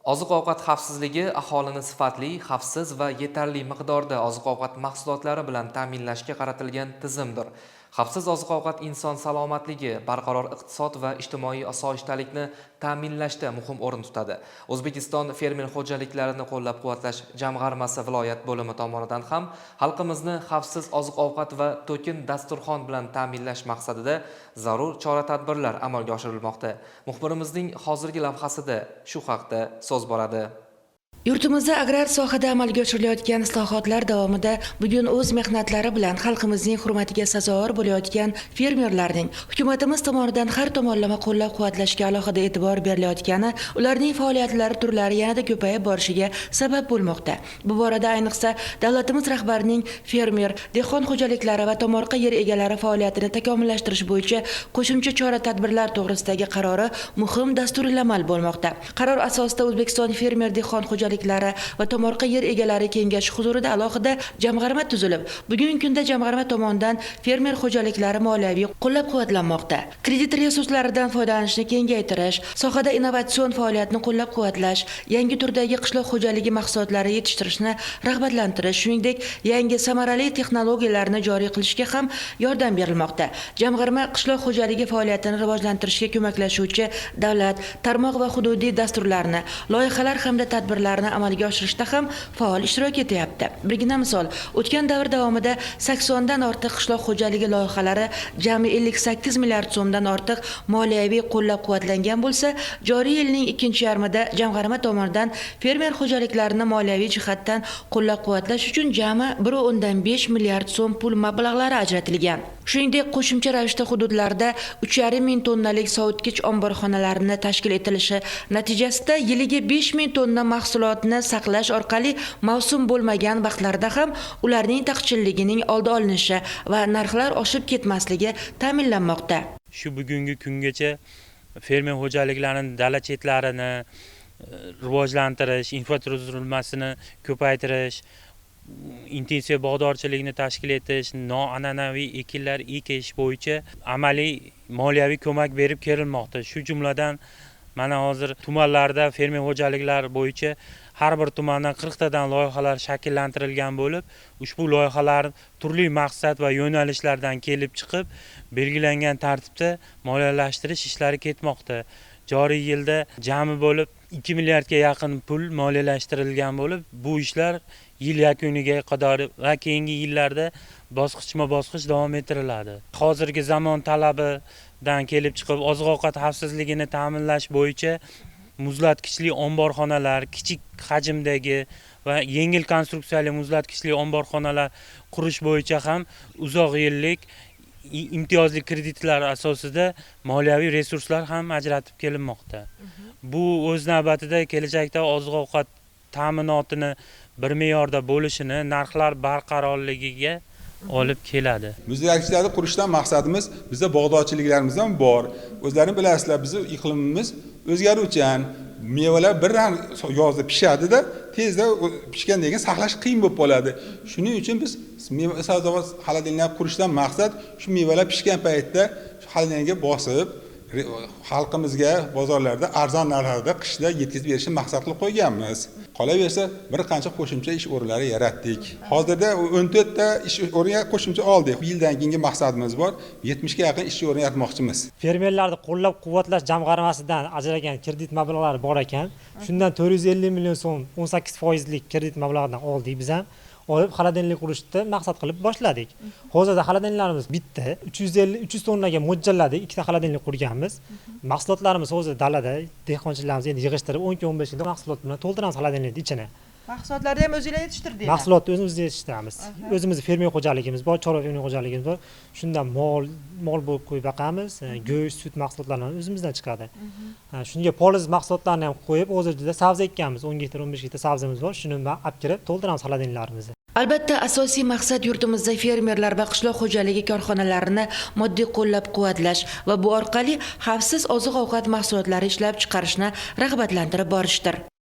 Oziq-ovqat xavfsizligi aholini sifatli, xavfsiz va yetarli miqdorda oziq-ovqat mahsulotlari bilan ta'minlashga qaratilgan tizimdir. Xavfsiz oziq-ovqat inson salomatligi, barqaror iqtisod va ijtimoiy osoyishtalikni ta'minlashda muhim o'rin tutadi. O'zbekiston fermer xo'jaliklarini qo'llab-quvvatlash jamg'armasi viloyat bo'limi tomonidan ham xalqimizni xavfsiz oziq-ovqat va to'kin dasturxon bilan ta'minlash maqsadida zarur chora-tadbirlar amalga oshirilmoqda. Muxbirimizning hozirgi lavhasida shu haqda so'z boradi. Yurtimizda agrar sohada amalga oshirilayotgan islohotlar davomida bugun o'z mehnatlari bilan xalqimizning hurmatiga sazovor bo'layotgan fermerlarning hukumatimiz tomonidan har tomonlama qo'llab-quvvatlashga alohida e'tibor berilayotgani, ularning faoliyatlari turlari yanada ko'payib borishiga sabab bo'lmoqda. Bu borada ayniqsa davlatimiz rahbarining fermer, dehqon xo'jaliklari va tomorqa yer egalari faoliyatini takomillashtirish bo'yicha qo'shimcha chora-tadbirlar to'g'risidagi qarori muhim dasturilamal bo'lmoqda. Qaror asosida O'zbekiston fermer dehqon xo'jalik va tomorqa yer egalari kengashi huzurida alohida jamg'arma tuzilib, bugungi kunda jamg'arma tomonidan fermer xo'jaliklari moliyaviy qo'llab-quvvatlanmoqda. Kredit resurslaridan foydalanishni kengaytirish, sohada innovatsion faoliyatni qo'llab-quvvatlash, yangi turdagi qishloq xo'jaligi mahsulotlari yetishtirishni rag'batlantirish, shuningdek, yangi samarali texnologiyalarni joriy qilishga ham yordam berilmoqda. Jamg'arma qishloq xo'jaligi faoliyatini rivojlantirishga ko'maklashuvchi davlat, tarmoq va hududiy dasturlarni, loyihalar hamda tadbirlarni amalga oshirishda ham faol ishtirok etyapti. Birgina misol, o'tgan davr davomida 80 dan ortiq qishloq xo'jaligi loyihalari jami 58 milliard so'mdan ortiq moliyaviy qo'llab-quvvatlangan bo'lsa, joriy yilning ikkinchi yarmida jamg'arma tomonidan fermer xo'jaliklarini moliyaviy jihatdan qo'llab-quvvatlash uchun jami 1.5 milliard so'm pul mablag'lari ajratilgan. Shuningdek, qo'shimcha ravishda hududlarda 3,5 ming tonnalik sovutgich omborxonalarini tashkil etilishi natijasida yiliga 5 ming tonna mahsulotni saqlash orqali mavsum bo'lmagan vaqtlarda ham ularning taqchilligining oldi olinishi va narxlar oshib ketmasligi ta'minlanmoqda. Shu bugungi kungacha fermer xo'jaliklarining dala chetlarini rivojlantirish, infratuzilmasini ko'paytirish, intensiv bog'dorchilikni tashkil etish, noan'anaviy ekinlar ekish bo'yicha amaliy moliyaviy ko'mak berib kelinmoqda. Shu jumladan mana hozir tumanlarda fermer xo'jaliklar bo'yicha har bir tumandan 40 tadan loyihalar shakllantirilgan bo'lib, ushbu loyihalar turli maqsad va yo'nalishlardan kelib chiqib, belgilangan tartibda moliyalashtirish ishlari ketmoqda. Joriy yilda jami bo'lib 2 milliardga yaqin pul moliyalashtirilgan bo'lib, bu ishlar yil yakuniga qadar va keyingi yillarda bosqichma-bosqich davom ettiriladi. Hozirgi zamon talabidan kelib chiqib, oziq-ovqat xavfsizligini ta'minlash bo'yicha muzlatkichli omborxonalar, kichik hajmdagi va yengil konstruksiyali muzlatkichli omborxonalar qurish bo'yicha ham uzoq yillik imtiyozli kreditlar asosida moliyaviy resurslar ham ajratib kelinmoqda. Bu o'z navbatida kelajakda oziq-ovqat ta'minotini bir me'yorda bo'lishini, narxlar barqarorligiga olib keladi. Muzlatgichlarni qurishdan maqsadimiz bizda bog'dorchiliklarimiz ham bor. O'zlaring bilasizlar, bizning iqlimimiz o'zgaruvchan. Mevalar bir rang yozda pishadi-da, tezda pishgandan keyin saqlash qiyin bo'lib qoladi. Shuning uchun biz meva sabzavot xolodilnikni qurishdan maqsad shu mevalar pishgan paytda xolodilnikka bosib, xalqimizga bozorlarda arzon narxlarda qishda yetkazib berishni maqsad qilib qo'yganmiz. Qolaversa, bir qancha qo'shimcha ish o'rinlari yaratdik. Hozirda 14 ta ish o'rniga qo'shimcha oldik. Yildan keyingi maqsadimiz bor, 70 ga yaqin ish o'rni yaratmoqchimiz. Fermerlarni qo'llab-quvvatlash jamg'armasidan ajratilgan kredit mablag'lari bor ekan. Shundan 450 million so'm 18% kredit mablag'idan oldik biz ham. Olib xolodilnik qurishni maqsad qilib boshladik. Hozirda xolodilniklarimiz bitta 300 tonnaga mo'ljalladik, ikkita xolodilnik qurganmiz. Mahsulotlarimiz hozir dalada dehqonchilarimiz endi yig'ishtirib 12-15 yilda mahsulot bilan to'ldiramiz xolodilnikni ichini. Mahsulotlarni ham o'zingizlar yetishtirdingiz? Mahsulotni o'zimiz yetishtiramiz. O'zimiz fermer xo'jaligimiz bor, chorva fermer xo'jaligimiz bor. Shundan mol bo'lib qo'yib boqamiz. Go'sht, sut mahsulotlari o'zimizdan chiqadi. Shunga poliz mahsulotlarni ham qo'yib, hozirda sabzi ekkanmiz. 10 gektar, 15 gektar sabzimiz bor. Shuni olib kirib to'ldiramiz xolodilniklarimizni. Albatta, asosiy maqsad yurtimizda fermerlar va qishloq xo'jaligi korxonalarini moddiy qo'llab-quvvatlash va bu orqali xavfsiz oziq-ovqat mahsulotlari ishlab chiqarishni rag'batlantirib borishdir.